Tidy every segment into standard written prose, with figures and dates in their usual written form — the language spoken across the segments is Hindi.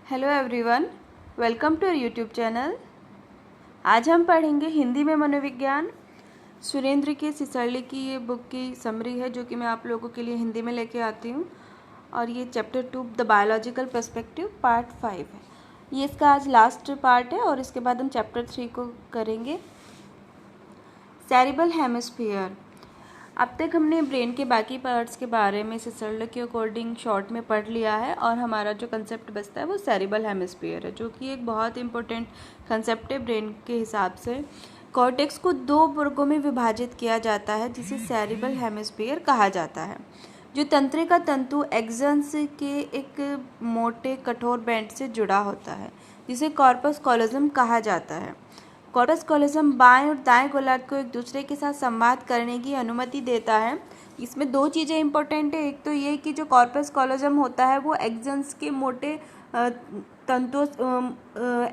Hello everyone, welcome to YouTube channel. आज हम पढ़ेंगे हिंदी में मनोविज्ञान। सुरेंद्र के सिसरली की ये बुक की समरी है जो कि मैं आप लोगों के लिए हिंदी में लेके आती हूँ। और ये chapter 2 the biological perspective part 5 है। ये इसका आज लास्ट पार्ट है और इसके बाद हम चैप्टर 3 को करेंगे। Cerebral hemisphere. अब तक हमने ब्रेन के बाकी पार्ट्स के बारे में सिसरली के अकॉर्डिंग शॉर्ट में पढ़ लिया है और हमारा जो कंसेप्ट बचता है वो सेरिबल हेमिस्फीयर है, जो कि एक बहुत इंपॉर्टेंट कंसेप्ट है ब्रेन के हिसाब से। कॉर्टेक्स को 2 वर्गों में विभाजित किया जाता है जिसे सेरिबल हेमिस्फीयर कहा जाता है, जो तंत्रिका तंतु एक्सन्स के एक मोटे कठोर बैंड से जुड़ा होता है जिसे कॉर्पस कॉलोजम कहा जाता है। कॉर्पस कॉलोजम बाएं और दाएं गोलार्ध को एक दूसरे के साथ संवाद करने की अनुमति देता है। इसमें 2 चीज़ें इंपॉर्टेंट है। एक तो ये कि जो कॉर्पस कॉलोजम होता है वो एक्सन्स के मोटे तंतुओं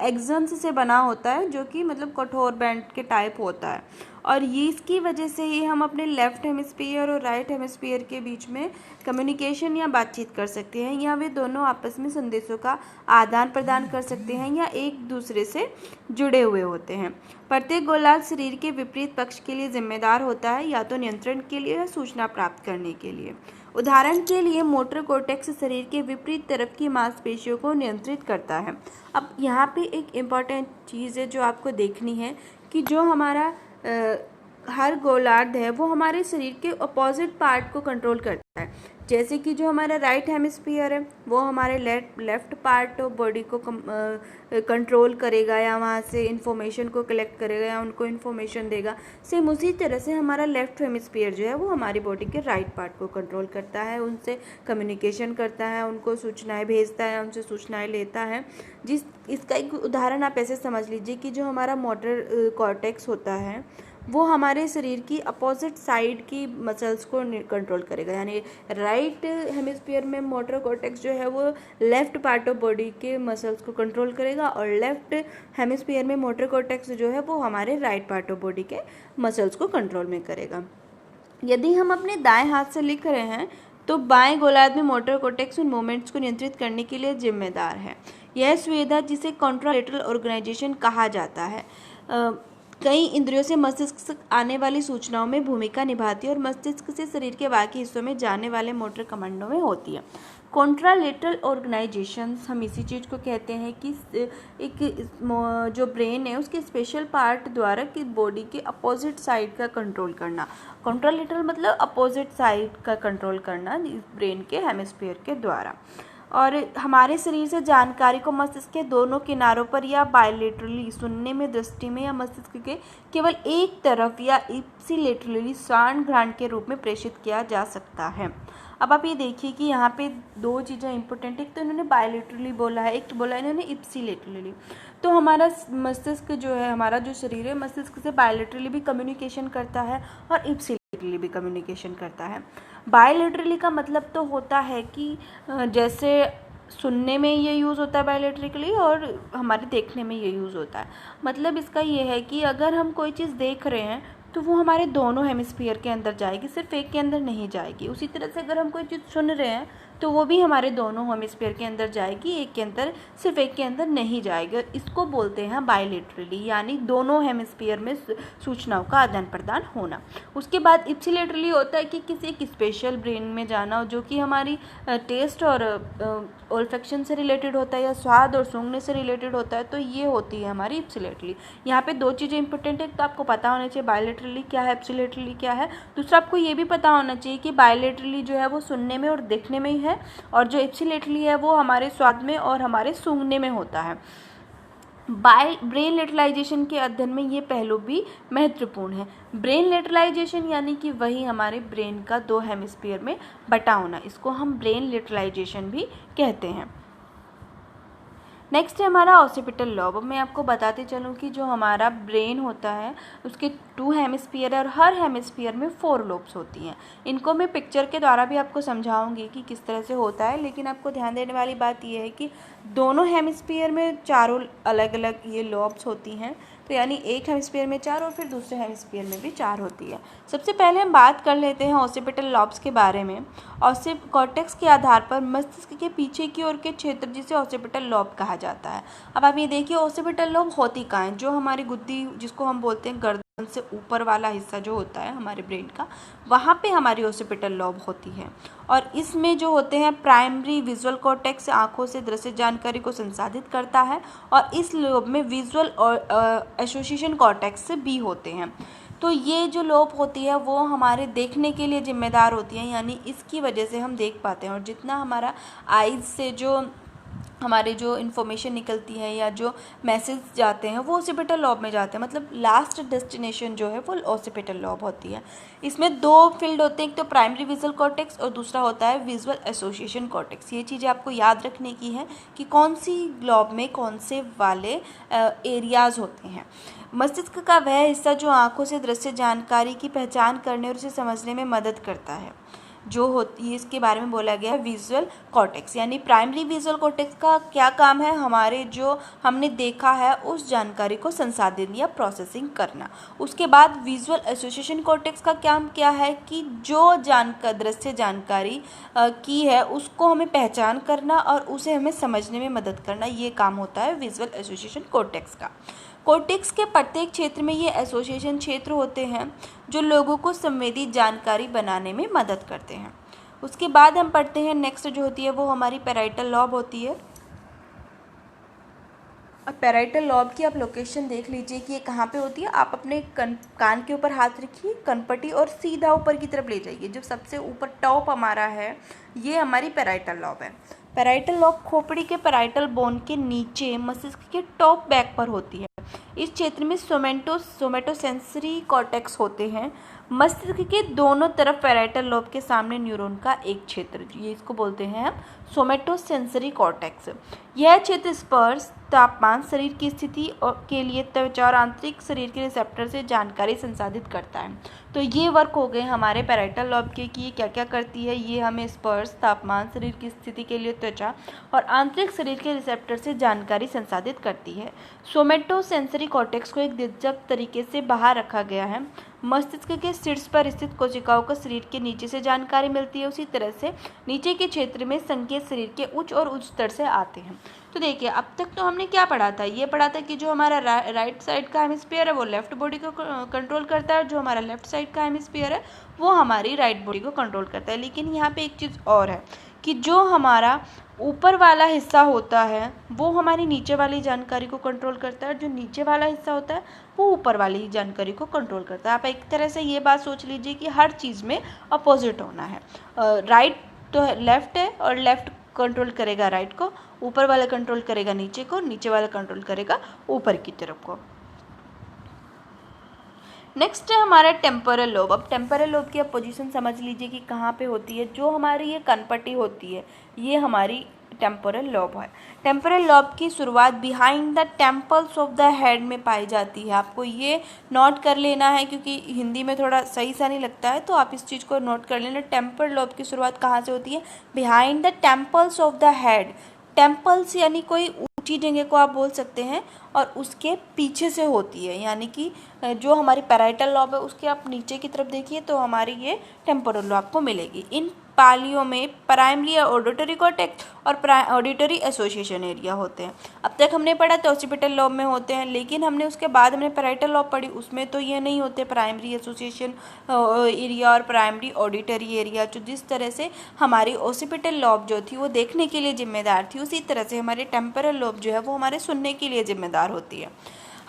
एक्सन्स से बना होता है, जो कि मतलब कठोर बैंड के टाइप होता है। और ये इसकी वजह से ही हम अपने लेफ्ट हेमिस्फीयर और राइट हेमिस्फीयर के बीच में कम्युनिकेशन या बातचीत कर सकते हैं, या वे दोनों आपस में संदेशों का आदान प्रदान कर सकते हैं या एक दूसरे से जुड़े हुए होते हैं। प्रत्येक गोलार्ध शरीर के विपरीत पक्ष के लिए जिम्मेदार होता है, या तो नियंत्रण के लिए या सूचना प्राप्त करने के लिए। उदाहरण के लिए मोटर कोर्टेक्स शरीर के विपरीत तरफ की मांसपेशियों को नियंत्रित करता है। अब यहाँ पे एक इम्पॉर्टेंट चीज़ है जो आपको देखनी है कि जो हमारा हर गोलार्ध है वो हमारे शरीर के अपोजिट पार्ट को कंट्रोल करता है। जैसे कि जो हमारा राइट हेमिस्फीयर है वो हमारे लेफ्ट पार्ट ऑफ बॉडी को कंट्रोल करेगा या वहाँ से इंफॉर्मेशन को कलेक्ट करेगा या उनको इन्फॉर्मेशन देगा। सेम उसी तरह से हमारा लेफ्ट हेमिस्फीयर जो है वो हमारी बॉडी के राइट पार्ट को कंट्रोल करता है, उनसे कम्युनिकेशन करता है, उनको सूचनाएं भेजता है, उनसे सूचनाएं लेता है। इसका एक उदाहरण आप ऐसे समझ लीजिए कि जो हमारा मोटर कॉर्टेक्स होता है वो हमारे शरीर की अपोजिट साइड की मसल्स को कंट्रोल करेगा। यानी राइट हेमिस्फीयर में मोटर कॉर्टेक्स जो है वो लेफ्ट पार्ट ऑफ बॉडी के मसल्स को कंट्रोल करेगा, और लेफ्ट हेमिस्फीयर में मोटर कॉर्टेक्स जो है वो हमारे राइट पार्ट ऑफ बॉडी के मसल्स को कंट्रोल में करेगा। यदि हम अपने दाएं हाथ से लिख रहे हैं तो बाएं गोलार्ध में मोटर कॉर्टेक्स उन मूवमेंट्स को नियंत्रित करने के लिए जिम्मेदार है। यह सुविधा जिसे कॉन्ट्रालेटरल ऑर्गेनाइजेशन कहा जाता है कई इंद्रियों से मस्तिष्क से आने वाली सूचनाओं में भूमिका निभाती है और मस्तिष्क से शरीर के बाकी हिस्सों में जाने वाले मोटर कमांडों में होती है। कॉन्ट्रालेटरल ऑर्गेनाइजेशंस हम इसी चीज़ को कहते हैं कि एक जो ब्रेन है उसके स्पेशल पार्ट द्वारा कि बॉडी के अपोजिट साइड का कंट्रोल करना। कॉन्ट्रालेटरल मतलब अपोजिट साइड का कंट्रोल करना ब्रेन के हेमिस्फीयर के द्वारा। और हमारे शरीर से जानकारी को मस्तिष्क के दोनों किनारों पर या बायलेटरली सुनने में, दृष्टि में, या मस्तिष्क के केवल एक तरफ या इप्सिलेटरली श्रवण ग्रहण के रूप में प्रेषित किया जा सकता है। अब आप ये देखिए कि यहाँ पे 2 चीज़ें इंपॉर्टेंट, एक तो इन्होंने बायलेटरली बोला है, एक तो बोला इन्होंने इप्सिलेटरली। तो हमारा मस्तिष्क जो है, हमारा जो शरीर है मस्तिष्क से बायलेटरली भी कम्युनिकेशन करता है और इप्सिलेटरली भी कम्युनिकेशन करता है। बायलेटरली का मतलब तो होता है कि जैसे सुनने में ये यूज़ होता है बायलेटरली और हमारे देखने में ये यूज़ होता है। मतलब इसका ये है कि अगर हम कोई चीज़ देख रहे हैं तो वो हमारे दोनों हेमिस्फीयर के अंदर जाएगी, सिर्फ एक के अंदर नहीं जाएगी। उसी तरह से अगर हम कोई चीज़ सुन रहे हैं तो वो भी हमारे दोनों हेमिस्फीयर के अंदर जाएगी, एक के अंदर, सिर्फ एक के अंदर नहीं जाएगी। और इसको बोलते हैं बायलेटरली, यानी दोनों हेमिस्फीयर में सूचनाओं का आदान प्रदान होना। उसके बाद इप्सिलेटरली होता है कि किसी एक स्पेशल ब्रेन में जाना जो कि हमारी टेस्ट और ओल्फेक्शन से रिलेटेड होता है या स्वाद और सूंघने से रिलेटेड होता है, तो ये होती है हमारी इप्सिलेटरली। यहाँ पे 2 चीज़ें इंपॉर्टेंट है, तो आपको पता होना चाहिए बायलेटरली क्या है, इप्सिलेटरली क्या है। दूसरा आपको ये भी पता होना चाहिए कि बायलेटरली जो है वो सुनने में और देखने में ही है, और जो इप्सिलेटरली है वो हमारे स्वाद में और हमारे सूंघने में होता है। ब्रेन लेटरलाइजेशन के अध्ययन में ये पहलू भी महत्वपूर्ण है। ब्रेन लेटरलाइजेशन यानी कि वही हमारे ब्रेन का 2 हेमिस्फीयर में बटा होना, इसको हम ब्रेन लेटरलाइजेशन भी कहते हैं। नेक्स्ट है हमारा ऑसिपिटल लॉब। अब मैं आपको बताते चलूँ कि जो हमारा ब्रेन होता है उसके 2 हेमिस्फीयर है और हर हेमिस्फीयर में 4 लोब्स होती हैं। इनको मैं पिक्चर के द्वारा भी आपको समझाऊंगी कि किस तरह से होता है, लेकिन आपको ध्यान देने वाली बात यह है कि दोनों हेमिस्फीयर में चारों अलग अलग ये लोब्स होती हैं। तो यानी एक हेमिस्फीयर में 4 और फिर दूसरे हेमिस्फीयर में भी 4 होती है। सबसे पहले हम बात कर लेते हैं ऑसिपिटल लॉब्स के बारे में। कॉर्टेक्स के आधार पर मस्तिष्क के पीछे की ओर के क्षेत्र जिसे ऑसिपिटल लॉब कहा जाता है। अब आप ये देखिए ऑसिपिटल लॉब होती कहाँ है, जो हमारी गुद्दी जिसको हम बोलते हैं गर्दन से ऊपर वाला हिस्सा जो होता है हमारे ब्रेन का, वहाँ पे हमारी ऑसिपिटल लॉब होती है। और इसमें जो होते हैं प्राइमरी विजुअल कॉर्टेक्स आंखों से दृश्य जानकारी को संसाधित करता है, और इस लोब में विजुअल और एसोसिएशन कॉर्टेक्स भी होते हैं। तो ये जो लोब होती है वो हमारे देखने के लिए जिम्मेदार होती है, यानी इसकी वजह से हम देख पाते हैं। और जितना हमारा आइज़ से जो हमारे जो इन्फॉर्मेशन निकलती है या जो मैसेज जाते हैं वो ऑसिपिटल लॉब में जाते हैं, मतलब लास्ट डेस्टिनेशन जो है वो ऑसिपिटल लॉब होती है। इसमें 2 फील्ड होते हैं, एक तो प्राइमरी विजुअल कॉर्टेक्स और दूसरा होता है विजुअल एसोसिएशन कॉर्टेक्स। ये चीज़ें आपको याद रखने की है कि कौन सी लॉब में कौन से वाले एरियाज़ होते हैं। मस्तिष्क का वह हिस्सा जो आँखों से दृश्य जानकारी की पहचान करने और उसे समझने में मदद करता है, जो होती है इसके बारे में बोला गया है विजुअल कॉर्टेक्स। यानी प्राइमरी विजुअल कॉर्टेक्स का क्या काम है, हमारे जो हमने देखा है उस जानकारी को संसाधित या प्रोसेसिंग करना। उसके बाद विजुअल एसोसिएशन कॉर्टेक्स का काम क्या है कि जो दृश्य जानकारी की है उसको हमें पहचान करना और उसे हमें समझने में मदद करना, ये काम होता है विजुअल एसोसिएशन कॉर्टेक्स का। कॉर्टेक्स के प्रत्येक क्षेत्र में ये एसोसिएशन क्षेत्र होते हैं जो लोगों को संवेदी जानकारी बनाने में मदद करते हैं। उसके बाद हम पढ़ते हैं नेक्स्ट जो होती है वो हमारी पैराइटल लॉब होती है। अब पैराइटल लॉब की आप लोकेशन देख लीजिए कि ये कहाँ पे होती है। आप अपने कान के ऊपर हाथ रखिए, कनपट्टी, और सीधा ऊपर की तरफ ले जाइए। जो सबसे ऊपर टॉप हमारा है ये हमारी पैराइटल लॉब है। पैराइटल लॉब खोपड़ी के पैराइटल बोन के नीचे मस्तिष्क के टॉप बैक पर होती है। इस क्षेत्र में सोमेटोसेंसरी कॉर्टेक्स होते हैं। मस्तिष्क के दोनों तरफ पैराइटल लॉब के सामने न्यूरॉन का एक क्षेत्र, ये इसको बोलते हैं हम सोमेटोसेंसरी कॉर्टेक्स। यह क्षेत्र स्पर्श, तापमान, शरीर की स्थिति के लिए त्वचा और आंतरिक शरीर के रिसेप्टर से जानकारी संसाधित करता है। तो ये वर्क हो गए हमारे पैराइटल लॉब के कि ये क्या क्या करती है। ये हमें स्पर्श, तापमान, शरीर की स्थिति के लिए त्वचा और आंतरिक शरीर के रिसेप्टर से जानकारी संसाधित करती है। सोमेटोसेंसरी कॉर्टेक्स को एक दिलचस्प तरीके से बाहर रखा गया है। मस्तिष्क के शीर्ष पर स्थित कोशिकाओं को शरीर के नीचे से जानकारी मिलती है, उसी तरह से नीचे के क्षेत्र में संकेत शरीर के उच्च और उच्च स्तर से आते हैं। तो देखिए अब तक तो हमने क्या पढ़ा था, ये पढ़ा था कि जो हमारा राइट साइड का हेमिस्फीयर है वो लेफ्ट बॉडी को कंट्रोल करता है, और जो हमारा लेफ्ट साइड का हेमिस्फीयर है वो हमारी राइट बॉडी को कंट्रोल करता है। लेकिन यहाँ पे एक चीज़ और है कि जो हमारा ऊपर वाला हिस्सा होता है वो हमारी नीचे वाली जानकारी को कंट्रोल करता है, और जो नीचे वाला हिस्सा होता है वो ऊपर वाली जानकारी को कंट्रोल करता है। आप एक तरह से ये बात सोच लीजिए कि हर चीज़ में अपोजिट होना है। राइट तो लेफ्ट है और लेफ्ट कंट्रोल करेगा राइट को, ऊपर वाला कंट्रोल करेगा नीचे को, नीचे वाला कंट्रोल करेगा ऊपर की तरफ को। नेक्स्ट है हमारा टेम्पोरल लोब। अब टेम्पोरल लोब की आप पोजीशन समझ लीजिए कि कहाँ पे होती है। जो हमारी ये कनपट्टी होती है ये हमारी टेम्पोरल लोब है। टेम्पोरल लोब की शुरुआत behind the temples of the head में पाई जाती है। आपको ये नोट कर लेना है क्योंकि हिंदी में थोड़ा सही सा नहीं लगता है, तो आप इस चीज़ को नोट कर लेना। टेम्पोरल लोब की शुरुआत कहाँ से होती है? Behind the temples of the head. Temples यानी कोई ऊंची जगह को आप बोल सकते हैं, और उसके पीछे से होती है, यानी कि जो हमारी पैराइटल लॉब है उसके आप नीचे की तरफ देखिए तो हमारी ये टेम्पोरल लॉब आपको मिलेगी। इन पालियों में प्राइमरी ऑडिटरी कॉर्टेक्स और ऑडिटरी एसोसिएशन एरिया होते हैं। अब तक हमने पढ़ा तो ऑसिपिटल लॉब में होते हैं, लेकिन हमने उसके बाद हमने पैराइटल लॉब पढ़ी, उसमें तो ये नहीं होते प्राइमरी एसोसिएशन एरिया और प्राइमरी ऑडिटरी एरिया। जो जिस तरह से हमारी ऑसिपिटल लॉब जो थी वो देखने के लिए जिम्मेदार थी, उसी तरह से हमारी टेम्पोरल लॉब जो है वो हमारे सुनने के लिए जिम्मेदार होती है।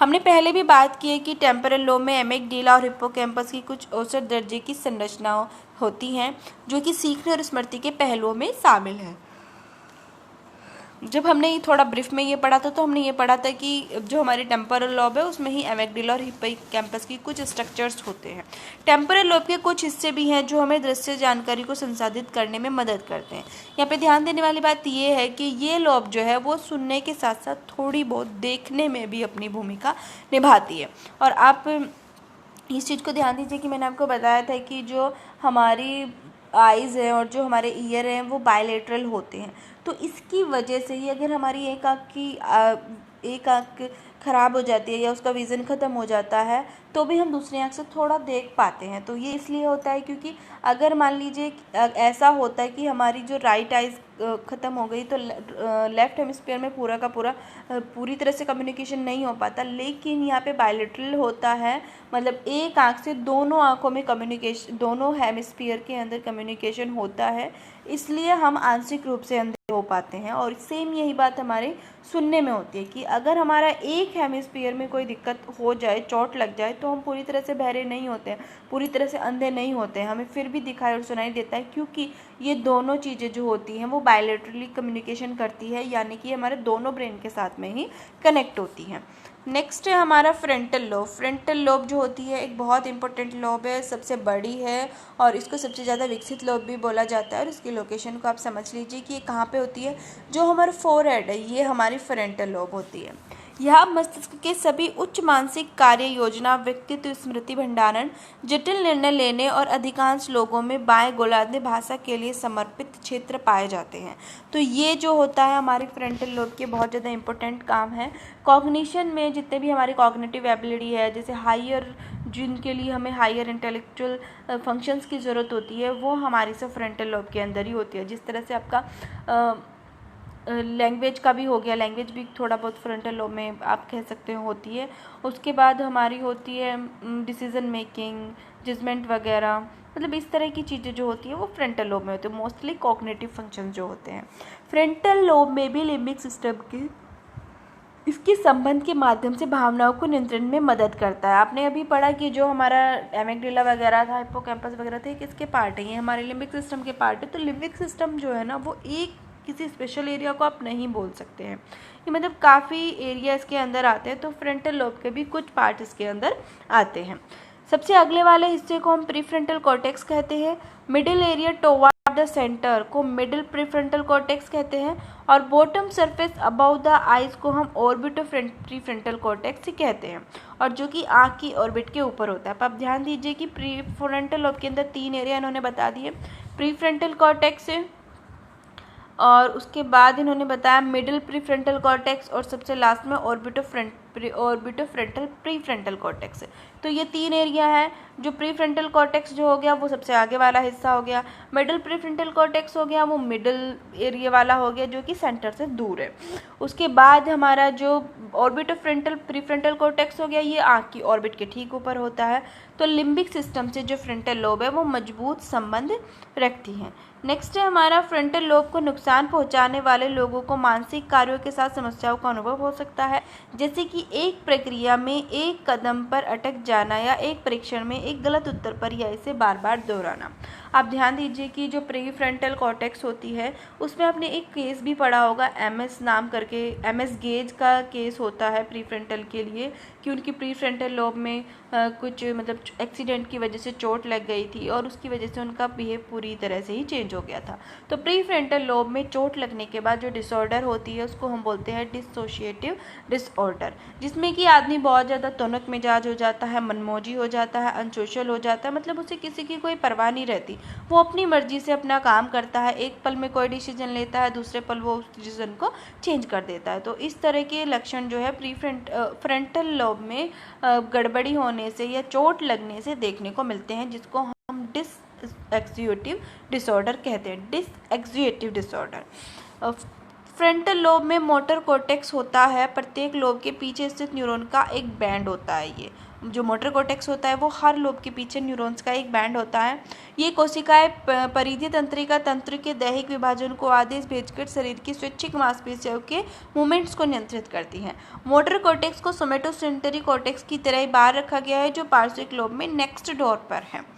हमने पहले भी बात की है कि टेम्पोरल लोब में एमिगडाला और हिप्पोकैम्पस की कुछ औसत दर्जे की संरचनाएं होती हैं जो कि सीखने और स्मृति के पहलुओं में शामिल है। जब हमने थोड़ा ब्रीफ में ये पढ़ा था तो हमने ये पढ़ा था कि जो हमारी टेम्पोरल लोब है उसमें ही एमिगडाला और हिप्पोकैम्पस की कुछ स्ट्रक्चर्स होते हैं। टेम्पोरल लोब के कुछ हिस्से भी हैं जो हमें दृश्य जानकारी को संसाधित करने में मदद करते हैं। यहाँ पे ध्यान देने वाली बात ये है कि ये लोब जो है वो सुनने के साथ साथ थोड़ी बहुत देखने में भी अपनी भूमिका निभाती है। और आप इस चीज़ को ध्यान दीजिए कि मैंने आपको बताया था कि जो हमारी आइज़ हैं और जो हमारे ईयर हैं वो बायलेटरल होते हैं। तो इसकी वजह से ही अगर हमारी एक आँख ख़राब हो जाती है या उसका विज़न ख़त्म हो जाता है तो भी हम दूसरी आँख से थोड़ा देख पाते हैं। तो ये इसलिए होता है क्योंकि अगर मान लीजिए ऐसा होता है कि हमारी जो राइट आइज़ ख़त्म हो गई तो लेफ़्ट हेमिस्फीयर में पूरा का पूरा पूरी तरह से कम्युनिकेशन नहीं हो पाता, लेकिन यहाँ पे बायलैटरल होता है, मतलब एक आँख से दोनों आँखों में कम्युनिकेशन, दोनों हेमिस्फीयर के अंदर कम्युनिकेशन होता है, इसलिए हम आंशिक रूप से अंधे हो पाते हैं। और सेम यही बात हमारे सुनने में होती है कि अगर हमारा एक हेमिस्फीयर में कोई दिक्कत हो जाए, चोट लग जाए, तो हम पूरी तरह से बहरे नहीं होते हैं, पूरी तरह से अंधे नहीं होते हैं, हमें फिर भी दिखाई और सुनाई देता है, क्योंकि ये दोनों चीज़ें जो होती हैं वो बायलैटरली कम्युनिकेशन करती है, यानी कि हमारे दोनों ब्रेन के साथ में ही कनेक्ट होती हैं। नेक्स्ट है हमारा फ्रंटल लोब। फ्रंटल लोब जो होती है एक बहुत इंपॉर्टेंट लोब है, सबसे बड़ी है और इसको सबसे ज़्यादा विकसित लोब भी बोला जाता है। और इसकी लोकेशन को आप समझ लीजिए कि ये कहाँ पे होती है। जो हमारा फोरहेड है ये हमारी फ्रंटल लोब होती है। यह मस्तिष्क के सभी उच्च मानसिक कार्य योजना, व्यक्तित्व, स्मृति भंडारण, जटिल निर्णय लेने और अधिकांश लोगों में बाएं गोलार्ध भाषा के लिए समर्पित क्षेत्र पाए जाते हैं। तो ये जो होता है हमारे फ्रंटल लोब के बहुत ज़्यादा इंपॉर्टेंट काम है। कॉग्निशन में जितने भी हमारी कॉग्निटिव एबिलिटी है, जैसे हायर, जिनके लिए हमें हायर इंटेलेक्चुअल फंक्शंस की ज़रूरत होती है, वो हमारी सब फ्रंटल लोब के अंदर ही होती है। जिस तरह से आपका लैंग्वेज का भी हो गया, लैंग्वेज भी थोड़ा बहुत फ्रंटल लोब में आप कह सकते हो होती है। उसके बाद हमारी होती है डिसीज़न मेकिंग, जजमेंट वगैरह, मतलब इस तरह की चीज़ें जो होती है वो फ्रंटल लोब में होती है। मोस्टली कॉग्निटिव फंक्शन जो होते हैं फ्रंटल लोब में भी लिम्बिक सिस्टम के इसके संबंध के माध्यम से भावनाओं को नियंत्रण में मदद करता है। आपने अभी पढ़ा कि जो हमारा एमिग्डाला वगैरह था, हिप्पोकैम्पस वगैरह थे, किसके पार्ट है, ये हमारे लिम्बिक सिस्टम के पार्ट है। तो लिम्बिक सिस्टम जो है ना वो एक किसी स्पेशल एरिया को आप नहीं बोल सकते हैं, ये मतलब काफ़ी एरिया इसके अंदर आते हैं। तो फ्रंटल लोब के भी कुछ पार्ट इसके अंदर आते हैं। सबसे अगले वाले हिस्से को हम प्रीफ्रंटल कॉर्टेक्स कहते हैं। Middle area toward the centre को मिडिल प्रीफ्रंटल कॉर्टेक्स कहते हैं और bottom surface above the eyes को हम ऑर्बिटो प्रीफ्रंटल कॉर्टेक्स ही कहते हैं, और जो कि आँख की ऑर्बिट के ऊपर होता है। अब आप ध्यान दीजिए कि प्रीफ्रंटल लोब के अंदर 3 एरिया इन्होंने बता दिए, प्रीफ्रंटल कॉर्टेक्स और उसके बाद इन्होंने बताया मिडिल प्रीफ्रंटल कॉर्टेक्स और सबसे लास्ट में ऑर्बिटो फ्रंटल प्रीफ्रंटल कॉर्टेक्स है। तो ये 3 एरिया हैं। जो प्रीफ्रंटल कॉर्टेक्स जो हो गया वो सबसे आगे वाला हिस्सा हो गया, मिडिल प्रीफ्रंटल कॉर्टेक्स हो गया वो मिडिल एरिया वाला हो गया जो कि सेंटर से दूर है। उसके बाद हमारा जो ऑर्बिटो फ्रंटल प्रीफ्रंटल कॉर्टेक्स हो गया ये आँख की ऑर्बिट के ठीक ऊपर होता है। तो लिम्बिक सिस्टम से जो फ्रंटल लोब है वो मजबूत संबंध रखती है। नेक्स्ट है हमारा फ्रंटल लोब को नुकसान पहुंचाने वाले लोगों को मानसिक कार्यों के साथ समस्याओं का अनुभव हो सकता है, जैसे कि एक प्रक्रिया में एक कदम पर अटक जाना या एक परीक्षण में एक गलत उत्तर पर या इसे बार बार दोहराना। आप ध्यान दीजिए कि जो प्रीफ्रंटल कॉर्टेक्स होती है उसमें आपने एक केस भी पढ़ा होगा, एमएस नाम करके, एमएस गेज का केस होता है प्रीफ्रंटल के लिए कि उनकी प्रीफ्रंटल लोब में कुछ मतलब एक्सीडेंट की वजह से चोट लग गई थी और उसकी वजह से उनका बिहेव पूरी तरह से ही चेंज हो गया था। तो प्रीफ्रंटल लोब में चोट लगने के बाद जो डिसऑर्डर होती है उसको हम बोलते हैं डिसोशिएटिव डिसऑर्डर, जिसमें कि आदमी बहुत ज़्यादा तौनक मिजाज हो जाता है, मनमौजी हो जाता है, अनसोशल हो जाता है, मतलब उसे किसी की कोई परवाह नहीं रहती, वो अपनी मर्जी से अपना काम करता है, एक पल में कोई डिसीजन लेता है, दूसरे पल वो उस डिसीजन को चेंज कर देता है। तो इस तरह के लक्षण जो है फ्रंटल लोब में गड़बड़ी होने से या चोट लगने से देखने को मिलते हैं, जिसको हम डिसएक्सिएटिव डिसऑर्डर कहते हैं। डिसएक्सिएटिव डिसऑर्डर। फ्रंटल लोब में मोटर कॉर्टेक्स होता है, प्रत्येक लोब के पीछे स्थित न्यूरॉन का एक बैंड होता है। ये जो मोटर कॉर्टेक्स होता है वो हर लोब के पीछे न्यूरॉन्स का एक बैंड होता है। ये कोशिकाएं परिधीय तंत्रिका तंत्र के दैहिक विभाजन को आदेश भेजकर शरीर की स्वैच्छिक मांसपेशियों के मूवमेंट्स को नियंत्रित करती हैं। मोटर कॉर्टेक्स को सोमेटोसेंसरी कॉर्टेक्स की तरह ही बाहर रखा गया है जो पार्श्विक लोब में नेक्स्ट डोर पर है।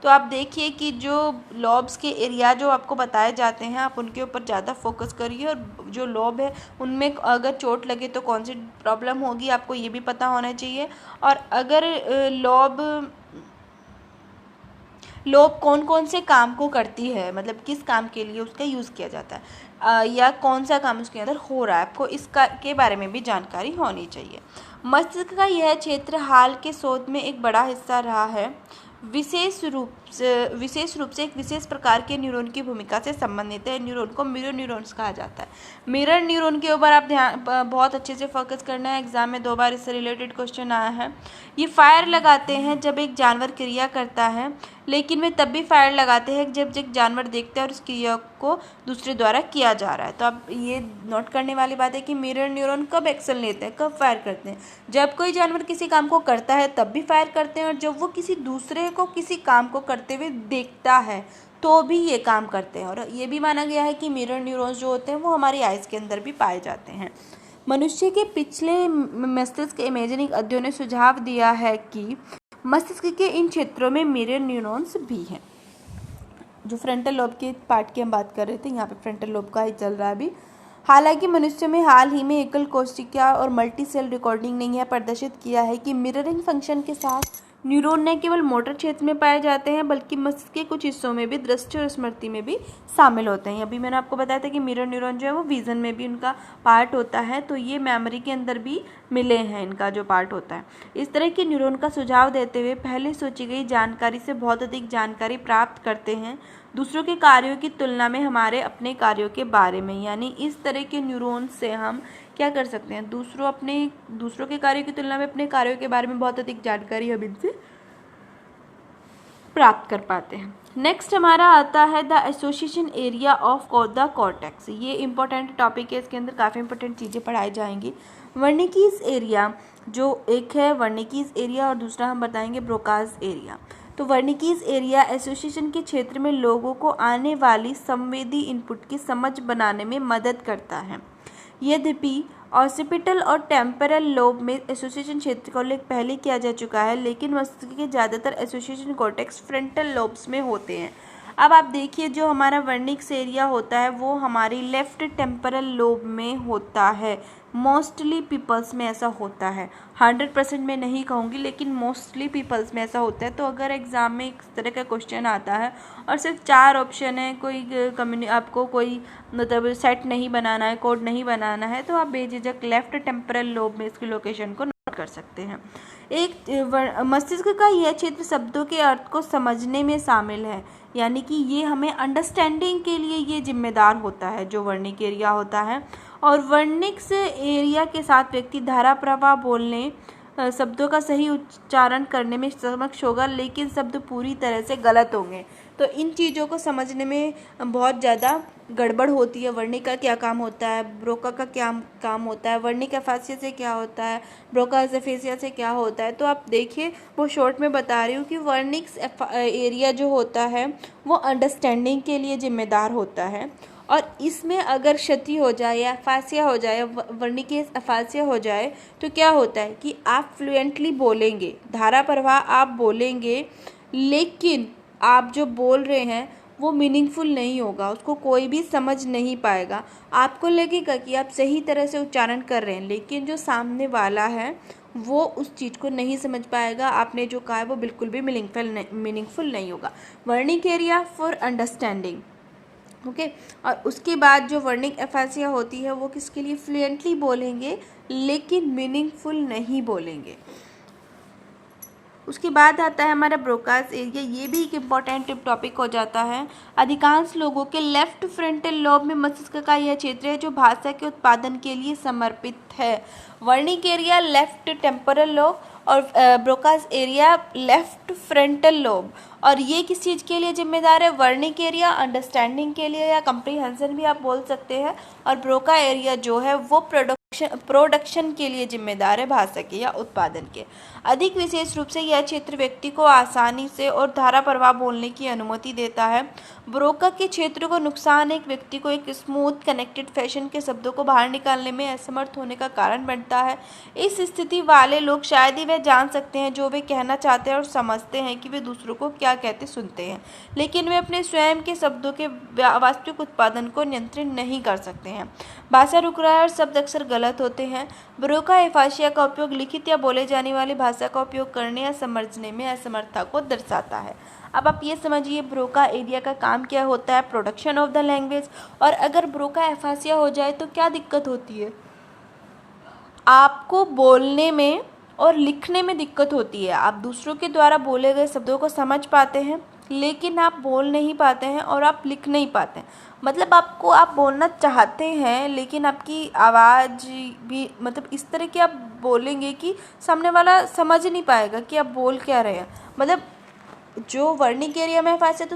तो आप देखिए कि जो लॉब्स के एरिया जो आपको बताए जाते हैं आप उनके ऊपर ज़्यादा फोकस करिए, और जो लॉब है उनमें अगर चोट लगे तो कौन सी प्रॉब्लम होगी आपको ये भी पता होना चाहिए, और अगर लॉब कौन कौन से काम को करती है, मतलब किस काम के लिए उसका यूज़ किया जाता है या कौन सा काम उसके अंदर हो रहा है, आपको इसका के बारे में भी जानकारी होनी चाहिए। मस्तिष्क का यह क्षेत्र हाल के शोध में एक बड़ा हिस्सा रहा है, विशेष रूप विशेष रूप से एक विशेष प्रकार के न्यूरॉन की भूमिका से संबंधित है। न्यूरॉन को मिरर न्यूरॉन्स कहा जाता है। मिरर न्यूरॉन के ऊपर आप ध्यान बहुत अच्छे से फोकस करना है। एग्जाम में 2 बार इससे रिलेटेड क्वेश्चन आया है। ये फायर लगाते हैं जब एक जानवर क्रिया करता है, लेकिन वे तब भी फायर लगाते हैं जब एक जानवर देखता है और उस क्रिया को दूसरे द्वारा किया जा रहा है। तो आप ये नोट करने वाली बात है कि मिरर न्यूरॉन कब एक्शन लेते हैं, कब फायर करते हैं। जब कोई जानवर किसी काम को करता है तब भी फायर करते हैं, और जब वो किसी दूसरे को किसी काम को करते हुए देखता है तो भी ये काम करते हैं। और ये भी माना गया है कि मिरर न्यूरॉन्स जो होते हैं वो हमारी आइज़ के अंदर भी पाए जाते हैं। मनुष्य के पिछले मस्तिष्क इमेजिंग अध्ययनों ने सुझाव दिया है कि मस्तिष्क के इन क्षेत्रों में मिरर न्यूरॉन्स भी हैं। जो फ्रंटल लोब के पार्ट की हम बात कर रहे थे, यहाँ पे फ्रंटल लोब का ही चल रहा है अभी। हालांकि मनुष्य में हाल ही में एकल कोशिका और मल्टी सेल रिकॉर्डिंग ने यह प्रदर्शित किया है कि मिररिंग फंक्शन के साथ न्यूरॉन न केवल मोटर क्षेत्र में पाए जाते हैं बल्कि मस्तिष्क के कुछ हिस्सों में भी दृष्टि और स्मृति में भी शामिल होते हैं। अभी मैंने आपको बताया था कि मिरर न्यूरॉन जो है वो विजन में भी उनका पार्ट होता है, तो ये मेमोरी के अंदर भी मिले हैं इनका जो पार्ट होता है। इस तरह के न्यूरॉन का सुझाव देते हुए पहले सोची गई जानकारी से बहुत अधिक जानकारी प्राप्त करते हैं दूसरों के कार्यों की तुलना में हमारे अपने कार्यों के बारे में। यानी इस तरह के न्यूरॉन से हम क्या कर सकते हैं, दूसरों के कार्यों की तुलना में अपने कार्यों के बारे में बहुत अधिक जानकारी हम इनसे प्राप्त कर पाते हैं। नेक्स्ट हमारा आता है the association area of the cortex. ये इंपॉर्टेंट टॉपिक है, इसके अंदर काफ़ी इंपॉर्टेंट चीज़ें पढ़ाई जाएंगी। वर्निकीज एरिया जो एक है वर्निकीज एरिया और दूसरा हम बताएंगे ब्रोकाज एरिया। तो वर्निकीज एरिया एसोसिएशन के क्षेत्र में लोगों को आने वाली संवेदी इनपुट की समझ बनाने में मदद करता है। यद्यपि ऑसिपिटल और टेम्परल लोब में एसोसिएशन क्षेत्र का उल्लेख पहले किया जा चुका है, लेकिन मस्तिष्क के ज़्यादातर एसोसिएशन कॉर्टेक्स फ्रंटल लोब्स में होते हैं। अब आप देखिए जो हमारा वर्निक्स एरिया होता है वो हमारी लेफ्ट टेम्परल लोब में होता है। मोस्टली पीपल्स में ऐसा होता है, 100% में नहीं कहूँगी लेकिन मोस्टली पीपल्स में ऐसा होता है। तो अगर एग्ज़ाम में इस तरह का क्वेश्चन आता है और सिर्फ 4 ऑप्शन है, आपको कोई मतलब सेट नहीं बनाना है, कोड नहीं बनाना है, तो आप बेझिझक लेफ्ट टेम्परल लोब में इसकी लोकेशन को नोट कर सकते हैं। एक मस्तिष्क का यह क्षेत्र शब्दों के अर्थ को समझने में शामिल है, यानी कि ये हमें अंडरस्टैंडिंग के लिए ये जिम्मेदार होता है जो वर्निक एरिया होता है। और वर्निक्स एरिया के साथ व्यक्ति धारा प्रवाह बोलने शब्दों का सही उच्चारण करने में सक्षम होगा, लेकिन शब्द पूरी तरह से गलत होंगे। तो इन चीज़ों को समझने में बहुत ज़्यादा गड़बड़ होती है। वर्निक का क्या काम होता है, ब्रोका का क्या काम होता है, वर्निक एफेसिया से क्या होता है, ब्रोकास एफेसिया से क्या होता है। तो आप देखिए वो शॉर्ट में बता रही हूँ कि वर्निक्स एरिया जो होता है वो अंडरस्टैंडिंग के लिए जिम्मेदार होता है, और इसमें अगर क्षति हो जाए या एफेसिया हो जाए, वर्निकेस एफेसिया हो जाए, तो क्या होता है कि आप फ्लुएंटली बोलेंगे, धारा प्रवाह आप बोलेंगे, लेकिन आप जो बोल रहे हैं वो मीनिंगफुल नहीं होगा, उसको कोई भी समझ नहीं पाएगा। आपको लगेगा कि आप सही तरह से उच्चारण कर रहे हैं, लेकिन जो सामने वाला है वो उस चीज़ को नहीं समझ पाएगा। आपने जो कहा है वो बिल्कुल भी मीनिंगफुल नहीं होगा। Wernicke area for understanding, okay. और उसके बाद जो वर्निक एफेसिया होती है वो किसके लिए, फ्लुएंटली बोलेंगे लेकिन मीनिंगफुल नहीं बोलेंगे। उसके बाद आता है हमारा ब्रोकास एरिया। ये भी एक इम्पॉर्टेंट टॉपिक हो जाता है। अधिकांश लोगों के लेफ्ट फ्रंटल लोब में मस्तिष्क का यह क्षेत्र है जो भाषा के उत्पादन के लिए समर्पित है। Wernicke area left temporal lobe और Broca's area left frontal lobe. और ये किस चीज़ के लिए जिम्मेदार है, वर्निक एरिया अंडरस्टैंडिंग के लिए या कंप्रीहेंशन भी आप बोल सकते हैं, और ब्रोका एरिया जो है वो प्रोडक्शन के लिए जिम्मेदार है, भाषा के या उत्पादन के। अधिक विशेष रूप से यह क्षेत्र व्यक्ति को आसानी से और धारा प्रवाह बोलने की अनुमति देता है। ब्रोका के क्षेत्र को नुकसान एक व्यक्ति को एक स्मूथ कनेक्टेड फैशन के शब्दों को बाहर निकालने में असमर्थ होने का कारण बनता है। इस स्थिति वाले लोग शायद ही वे जान सकते हैं जो वे कहना चाहते हैं और समझते हैं कि वे दूसरों को क्या कहते सुनते हैं, लेकिन वे अपने स्वयं के शब्दों के वास्तविक उत्पादन को नियंत्रित नहीं कर सकते हैं। भाषा रुक रहा है और शब्द अक्सर गलत होते हैं। ब्रोका एफेसिया का उपयोग लिखित या बोले जाने वाली भाषा का उपयोग करने या समझने में असमर्थता को दर्शाता है। अब आप ये समझिए ब्रोका एरिया का काम क्या होता है, प्रोडक्शन ऑफ द लैंग्वेज। और अगर ब्रोका एफेसिया हो जाए तो क्या दिक्कत होती है, आपको बोलने में और लिखने में दिक्कत होती है। आप दूसरों के द्वारा बोले गए शब्दों को समझ पाते हैं लेकिन आप बोल नहीं पाते हैं और आप लिख नहीं पाते हैं। मतलब आप बोलना चाहते हैं लेकिन आपकी आवाज़ भी मतलब इस तरह की आप बोलेंगे कि सामने वाला समझ नहीं पाएगा कि आप बोल क्या रहे हैं। मतलब जो वर्निक एरिया में फंसे तो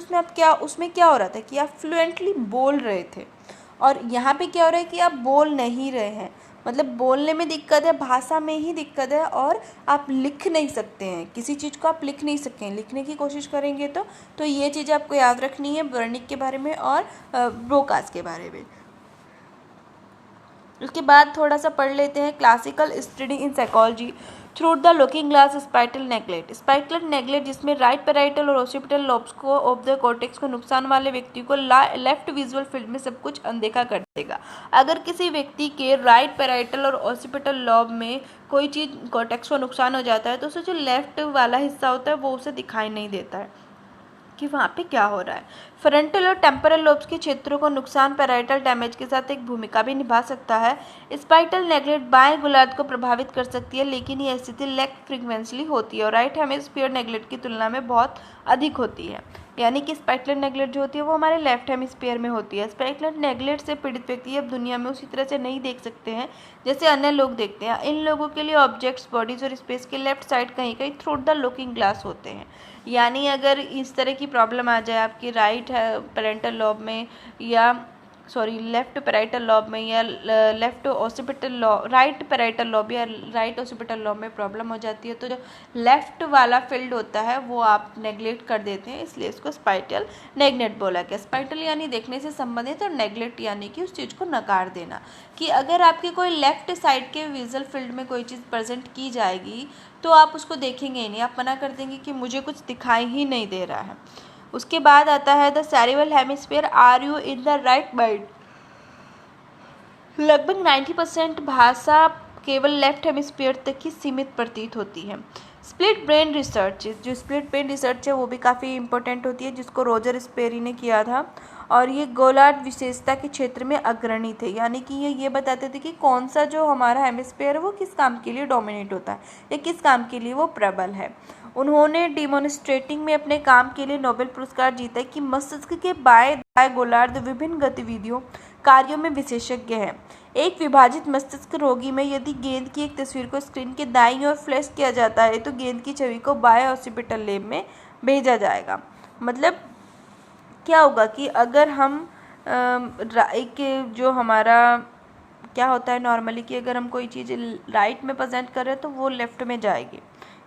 उसमें क्या हो रहा था कि आप फ्लुएंटली बोल रहे थे, और यहाँ पे क्या हो रहा है कि आप बोल नहीं रहे हैं। मतलब बोलने में दिक्कत है, भाषा में ही दिक्कत है, और आप लिख नहीं सकते हैं, किसी चीज़ को आप लिख नहीं सकते हैं। लिखने की कोशिश करेंगे तो ये चीज़ आपको याद रखनी है वर्निक के बारे में और ब्रोकास के बारे में। उसके बाद थोड़ा सा पढ़ लेते हैं classical study in psychology through the looking glass spatial neglect. Spatial neglect जिसमें राइट पैराइटल और ओसिपिटल लोब्स को ऑफ द कॉर्टेक्स को नुकसान वाले व्यक्ति को लेफ्ट विजुअल फील्ड में सब कुछ अनदेखा कर देगा। अगर किसी व्यक्ति के राइट पैराइटल और ओसिपिटल लोब में कोई चीज़ कॉर्टेक्स को नुकसान हो जाता है तो उसे जो लेफ्ट वाला हिस्सा होता है वो उसे दिखाई नहीं देता है कि वहाँ पे क्या हो रहा है। फ्रंटल और टेम्पोरल लोब्स के क्षेत्रों को नुकसान पैराइटल डैमेज के साथ एक भूमिका भी निभा सकता है। स्पाइटल नेगलेट बाएं गोलार्ध को प्रभावित कर सकती है, लेकिन यह स्थिति लेस फ्रीक्वेंटली होती है और राइट हेमिस्फीयर नेगलेट की तुलना में बहुत अधिक होती है। यानी कि स्पाइटल नेगलेट जो होती है वो हमारे लेफ्ट हेमिस्फीयर में होती है। स्पाइटल नेगलेट से पीड़ित व्यक्ति अब दुनिया में उसी तरह से नहीं देख सकते हैं जैसे अन्य लोग देखते हैं। इन लोगों के लिए ऑब्जेक्ट्स, बॉडीज और स्पेस के लेफ्ट साइड कहीं कहीं थ्रू द लुकिंग ग्लास होते हैं। यानी अगर इस तरह की प्रॉब्लम आ जाए आपकी राइट पैरेंटल लॉब में या लेफ्ट पैराइटल लॉब में या left occipital lobe, right parietal lobe या राइट ओसिपिटल लॉब में प्रॉब्लम हो जाती है तो जो लेफ्ट वाला फील्ड होता है वो आप नेग्लेक्ट कर देते हैं, इसलिए इसको स्पाइटल नेगलेक्ट बोला गया। स्पाइटल यानी देखने से संबंधित और नेग्लेक्ट यानी कि उस चीज़ को नकार देना। कि अगर आपके कोई लेफ्ट साइड के विजुअल फील्ड में कोई चीज़ प्रेजेंट की जाएगी तो आप उसको देखेंगे ही नहीं, आप मना कर देंगे कि मुझे कुछ दिखाई ही नहीं दे रहा है। उसके बाद आता है the cerebral hemisphere, are you in the right mind. लगभग 90% भाषा केवल लेफ्ट हेमिस्फीयर तक ही सीमित प्रतीत होती है। स्प्लिट ब्रेन रिसर्च, जो स्प्लिट ब्रेन रिसर्च है वो भी काफ़ी इंपॉर्टेंट होती है, जिसको रोजर स्पेरी ने किया था, और ये गोलार्ध विशेषता के क्षेत्र में अग्रणी थे। यानी कि ये बताते थे कि कौन सा जो हमारा हेमिस्फीयर है वो किस काम के लिए डोमिनेट होता है या किस काम के लिए वो प्रबल है। उन्होंने डिमोन्स्ट्रेटिंग में अपने काम के लिए नोबेल पुरस्कार जीता कि मस्तिष्क के बाएं दाएं गोलार्ध विभिन्न गतिविधियों कार्यों में विशेषज्ञ है। एक विभाजित मस्तिष्क रोगी में यदि गेंद की एक तस्वीर को स्क्रीन के दाईं ओर फ्लैश किया जाता है तो गेंद की छवि को बाएं ऑसिपिटल लेब में भेजा जाएगा। मतलब क्या होगा कि अगर हम एक जो हमारा क्या होता है नॉर्मली कि अगर हम कोई चीज़ राइट में प्रेजेंट कर रहे हैं तो वो लेफ्ट में जाएगी,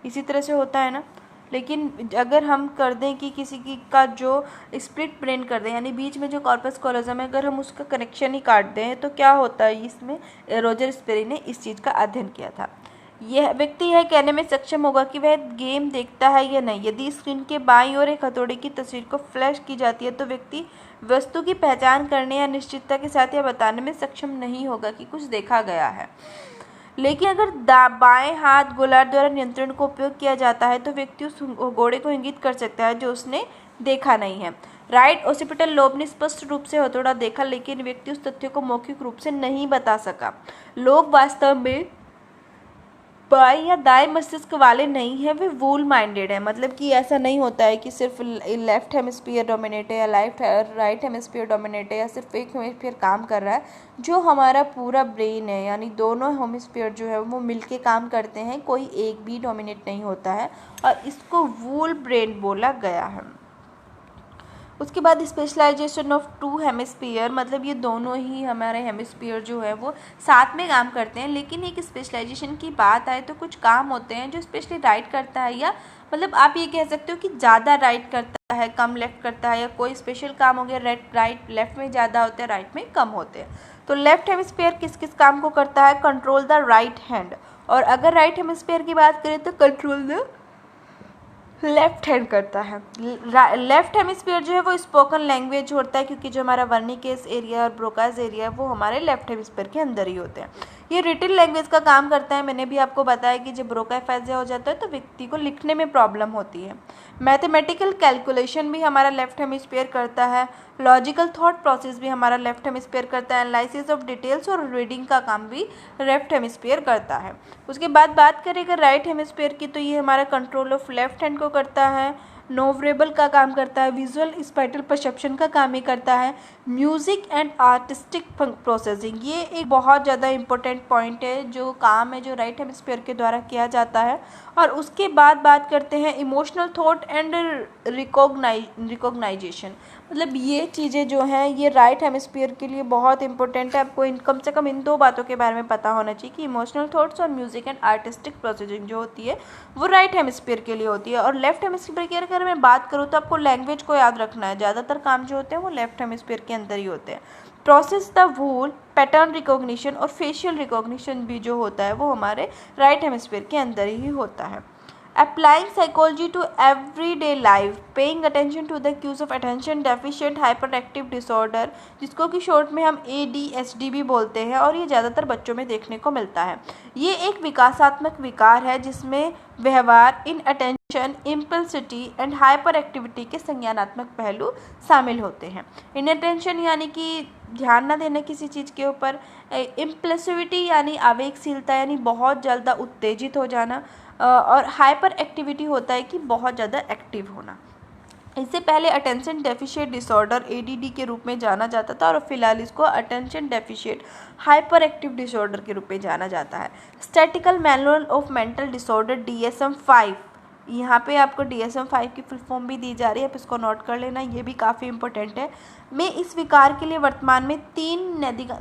इसी तरह से होता है ना। लेकिन अगर हम कर दें कि किसी की का जो स्प्लिट ब्रेन कर दें, यानी बीच में जो कॉर्पस कॉलोजम है अगर हम उसका कनेक्शन ही काट दें तो क्या होता है, इसमें रोजर स्पेरी ने इस चीज़ का अध्ययन किया था। यह व्यक्ति यह कहने में सक्षम होगा कि वह गेम देखता है या नहीं। यदि स्क्रीन के बाईं ओर एक हथौड़े की तस्वीर को फ्लैश की जाती है तो व्यक्ति वस्तु की पहचान करने या निश्चितता के साथ यह बताने में सक्षम नहीं होगा कि कुछ देखा गया है। लेकिन अगर बाएं हाथ गोलार्ध द्वारा नियंत्रण को उपयोग किया जाता है तो व्यक्ति उस घोड़े को इंगित कर सकता है जो उसने देखा नहीं है। राइट ओसिपिटल लोब ने स्पष्ट रूप से हथौड़ा देखा, लेकिन व्यक्ति उस तथ्य को मौखिक रूप से नहीं बता सका। लोग वास्तव में बाएं या दाएं मस्तिष्क वाले नहीं है, वे वूल माइंडेड है। मतलब कि ऐसा नहीं होता है कि सिर्फ लेफ्ट हेमिस्फीयर डोमिनेट है या राइट हेमिस्फीयर डोमिनेट है या सिर्फ एक हेमिस्फीयर काम कर रहा है। जो हमारा पूरा ब्रेन है यानी दोनों हेमिस्फीयर जो है वो मिलके काम करते हैं, कोई एक भी डोमिनेट नहीं होता है, और इसको वूल ब्रेन बोला गया है। उसके बाद स्पेशलाइजेशन ऑफ टू हेमिस्फीयर, मतलब ये दोनों ही हमारे हेमिस्फीयर जो है वो साथ में काम करते हैं। लेकिन एक स्पेशलाइजेशन की बात आए तो कुछ काम होते हैं जो स्पेशली राइट करता है, या मतलब आप ये कह सकते हो कि ज़्यादा राइट करता है कम लेफ्ट करता है, या कोई स्पेशल काम हो गया राइट लेफ्ट में ज़्यादा होते हैं राइट में कम होते हैं। तो लेफ्ट हेमिस्फीयर किस किस काम को करता है, कंट्रोल द राइट हैंड, और अगर राइट हेमिस्फीयर की बात करें तो कंट्रोल द लेफ्ट हैंड करता है। लेफ्ट हेमिस्फीयर जो है वो स्पोकन लैंग्वेज होता है, क्योंकि जो हमारा वर्निकेस एरिया और ब्रोकास एरिया है वो हमारे लेफ्ट हेमिस्फीयर के अंदर ही होते हैं। ये रिटन लैंग्वेज का काम करता है। मैंने भी आपको बताया कि जब ब्रोकाफेजिया हो जाता है तो व्यक्ति को लिखने में प्रॉब्लम होती है। मैथमेटिकल कैलकुलेशन भी हमारा लेफ्ट हेमिस्फीयर करता है। लॉजिकल थॉट प्रोसेस भी हमारा लेफ्ट हेमिस्फीयर करता है। एनालिसिस ऑफ डिटेल्स और रीडिंग का काम भी लेफ्ट हेमिस्फीयर करता है। उसके बाद बात करें अगर राइट हेमिस्फीयर की, तो ये हमारा कंट्रोल ऑफ लेफ्ट हैंड को करता है। नोवरेबल का काम करता है, विजुअल स्पेटियल परसेप्शन का काम ही करता है, म्यूज़िक एंड आर्टिस्टिक प्रोसेसिंग, ये एक बहुत ज़्यादा इंपॉर्टेंट पॉइंट है जो काम है जो राइट हेमिस्फीयर के द्वारा किया जाता है। और उसके बाद बात करते हैं इमोशनल थॉट एंड रिकॉग्नाइजेशन, मतलब ये चीज़ें जो हैं ये राइट हेमिस्फीयर के लिए बहुत इंपॉर्टेंट है। आपको कम से कम इन दो बातों के बारे में पता होना चाहिए कि इमोशनल थॉट्स और म्यूजिक एंड आर्टिस्टिक प्रोसेसिंग जो होती है वो राइट हेमिस्फीयर के लिए होती है। और लेफ्ट हेमिस्फीयर की अगर मैं बात करूँ तो आपको लैंग्वेज को याद रखना है, ज़्यादातर काम जो होते हैं वो लेफ्ट हेमिस्फीयर के अंदर ही होते हैं। Process the wool, pattern recognition और फेशियल रिकॉग्निशन भी जो होता है वो हमारे राइट हेमिस्फीयर के अंदर ही होता है। Applying psychology to everyday life, paying attention to the cues of attention deficient hyperactive disorder, जिसको कि शॉर्ट में हम ADHD भी बोलते हैं, और ये ज़्यादातर बच्चों में देखने को मिलता है। ये एक विकासात्मक विकार है जिसमें व्यवहार, इनअटेंशन, इम्पल्सिटी एंड हाइपर एक्टिविटी के संज्ञानात्मक पहलू शामिल होते हैं। इनअटेंशन यानी कि ध्यान न देना किसी चीज़ के ऊपर, इम्पल्सिविटी यानी आवेगशीलता यानी बहुत ज़्यादा उत्तेजित हो जाना, और हाइपर एक्टिविटी होता है कि बहुत ज़्यादा एक्टिव होना। इससे पहले अटेंशन डेफिशिएट डिसऑर्डर ADD के रूप में जाना जाता था और फिलहाल इसको attention deficit hyper active disorder के रूप में जाना जाता है। Statistical manual of mental disorder DSM-5, यहाँ पे आपको DSM-5 की फुल फॉर्म भी दी जा रही है, आप इसको नोट कर लेना, ये भी काफ़ी इंपॉर्टेंट है। में इस विकार के लिए वर्तमान में 3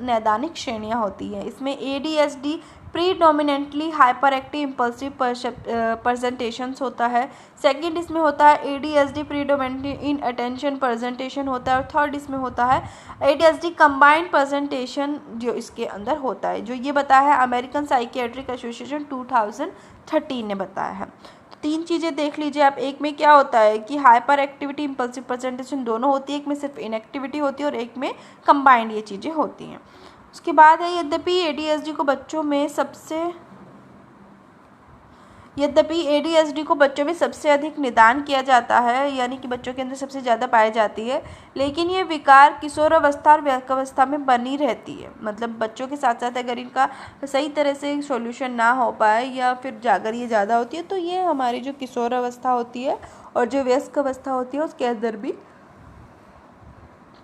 नैदानिक श्रेणियाँ होती हैं। इसमें ADHD predominantly hyper active impulsive presentations होता है। सेकंड इसमें होता है ADHD प्रीडोमिनेंटली इन अटेंशन प्रेजेंटेशन होता है। और थर्ड इसमें होता है ADHD कंबाइंड प्रेजेंटेशन जो इसके अंदर होता है, जो ये बताया है अमेरिकन साइकियाट्रिक एसोसिएशन 2013 ने बताया है। तो 3 चीज़ें देख लीजिए आप। एक में क्या होता है कि हाइपर एक्टिविटी इम्पल्सिव प्रेजेंटेशन दोनों होती है, एक में सिर्फ इनएक्टिविटी होती है और एक में कंबाइंड ये चीज़ें होती हैं। उसके बाद है यद्यपि ADHD को बच्चों में सबसे अधिक निदान किया जाता है, यानी कि बच्चों के अंदर सबसे ज़्यादा पाई जाती है, लेकिन ये विकार किशोरावस्था और वयस्कावस्था में बनी रहती है। मतलब बच्चों के साथ साथ अगर इनका सही तरह से सॉल्यूशन ना हो पाए या फिर अगर ये ज़्यादा होती है तो ये हमारी जो किशोरावस्था होती है और जो वयस्क अवस्था होती है उसके अंदर भी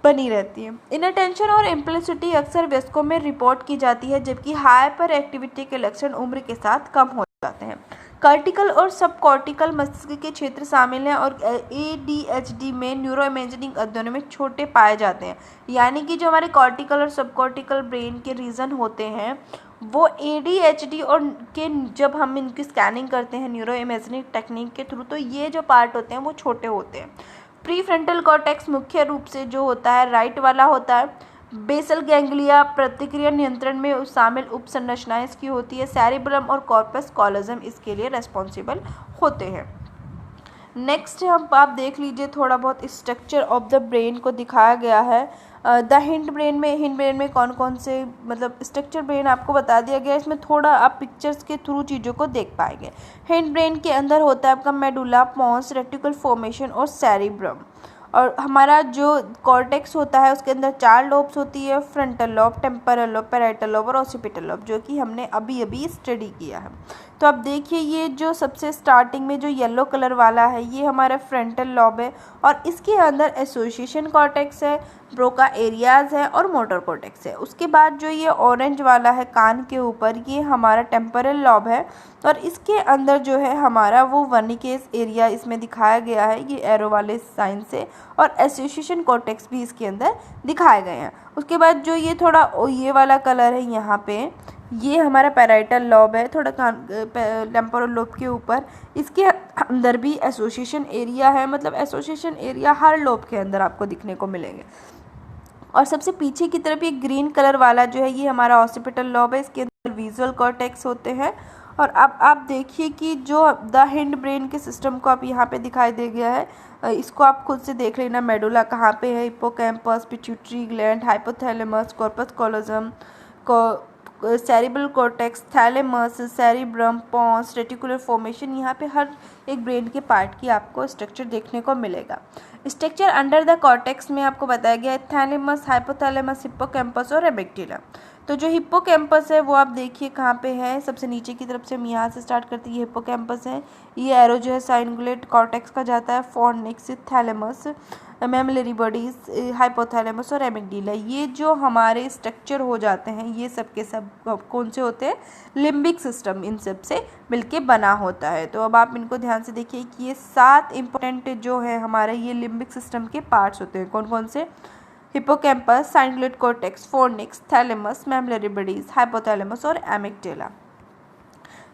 बनी रहती है। इनअटेंशन और इम्पल्सिटी अक्सर वयस्कों में रिपोर्ट की जाती है, जबकि हाइपर एक्टिविटी के लक्षण उम्र के साथ कम हो जाते हैं। कॉर्टिकल और सब कॉर्टिकल मस्तिष्क के क्षेत्र शामिल हैं और ADHD में न्यूरो इमेजिंग अध्ययनों में छोटे पाए जाते हैं, यानी कि जो हमारे कॉर्टिकल और सब कॉर्टिकल ब्रेन के रीजन होते हैं वो ADHD और के जब हम इनकी स्कैनिंग करते हैं न्यूरो इमेजिंग टेक्निक के थ्रू तो ये जो पार्ट होते हैं वो छोटे होते हैं। प्री फ्रंटल कॉर्टेक्स मुख्य रूप से जो होता है राइट वाला होता है। बेसल गैंग्लिया प्रतिक्रिया नियंत्रण में शामिल उप संरचनाएं इसकी होती है। सेरिब्रम और कॉर्पस कॉलोजम इसके लिए रेस्पॉन्सिबल होते हैं। नेक्स्ट आप देख लीजिए थोड़ा बहुत स्ट्रक्चर ऑफ द ब्रेन को दिखाया गया है। द हिंड ब्रेन में कौन कौन से मतलब स्ट्रक्चर ब्रेन आपको बता दिया गया है। इसमें थोड़ा आप पिक्चर्स के थ्रू चीज़ों को देख पाएंगे। हिंड ब्रेन के अंदर होता है आपका मेडुला, पॉन्स, रेटिकुलर फॉर्मेशन और सेरिब्रम। और हमारा जो कॉर्टेक्स होता है उसके अंदर 4 लोब्स होती है, frontal lobe, temporal lobe, parietal lobe और ऑसिपिटल लोब, जो कि हमने अभी स्टडी किया है। तो अब देखिए ये जो सबसे स्टार्टिंग में जो येलो कलर वाला है ये हमारा फ्रंटल लोब है और इसके अंदर एसोसिएशन कॉर्टेक्स है, ब्रोका एरियाज है और मोटर कॉर्टेक्स है। उसके बाद जो ये ऑरेंज वाला है कान के ऊपर ये हमारा टेम्परल लोब है और इसके अंदर जो है हमारा वो वर्निकेस एरिया इसमें दिखाया गया है ये एरो वाले साइन से, और एसोसिएशन कॉर्टेक्स भी इसके अंदर दिखाए गए हैं। उसके बाद जो ये थोड़ा ये वाला कलर है यहाँ पे ये हमारा पैराइटल लोब है, थोड़ा टेम्पोरल लोब के ऊपर, इसके अंदर भी एसोसिएशन एरिया है। मतलब एसोसिएशन एरिया हर लोब के अंदर आपको दिखने को मिलेंगे। और सबसे पीछे की तरफ ये ग्रीन कलर वाला जो है ये हमारा ऑसिपिटल लोब है, इसके अंदर विजुअल कॉर्टेक्स होते हैं। और अब आप देखिए कि जो द हिंड ब्रेन के सिस्टम को आप यहाँ पे दिखाई दे गया है, इसको आप खुद से देख लेना मेडुला कहाँ पे है, hippocampus, pituitary gland, hypothalamus, corpus callosum, cerebral cortex, thalamus, cerebrum, pons, reticular formation, यहाँ पे हर एक ब्रेन के पार्ट की आपको स्ट्रक्चर देखने को मिलेगा। स्ट्रक्चर अंडर द कॉर्टेक्स में आपको बताया गया है थैलेमस, हाइपोथैलेमस, हिप्पोकैम्पस और एमिग्डाला। तो जो हिप्पोकैम्पस है वो आप देखिए कहाँ पे है, सबसे नीचे की तरफ से हम यहाँ से स्टार्ट करते हैं, ये हिप्पोकैम्पस है। ये एरो जो है साइनगुलेट कॉर्टेक्स का जाता है, fornix, thalamus, mammillary bodies, hypothalamus और एमिगडाला। ये जो हमारे स्ट्रक्चर हो जाते हैं ये सब के सब कौन से होते हैं, लिम्बिक सिस्टम इन सब से मिलके बना होता है। तो अब आप इनको ध्यान से देखिए कि ये 7 इंपॉर्टेंट जो है हमारे ये लिम्बिक सिस्टम के पार्ट्स होते हैं। कौन कौन से, hippocampus, cingulate cortex, fornix, thalamus, mammillary bodies, hypothalamus और amygdala.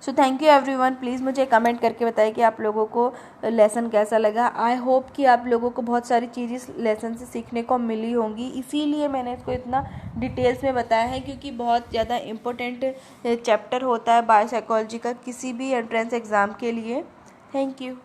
So thank you everyone. Please मुझे कमेंट करके बताइए कि आप लोगों को लेसन कैसा लगा। आई होप कि आप लोगों को बहुत सारी चीज़ें इस लेसन से सीखने को मिली होंगी, इसीलिए मैंने इसको इतना डिटेल्स में बताया है, क्योंकि बहुत ज़्यादा इम्पोर्टेंट चैप्टर होता है बायोसाइकोलॉजी का किसी भी एंट्रेंस एग्ज़ाम के लिए। Thank you.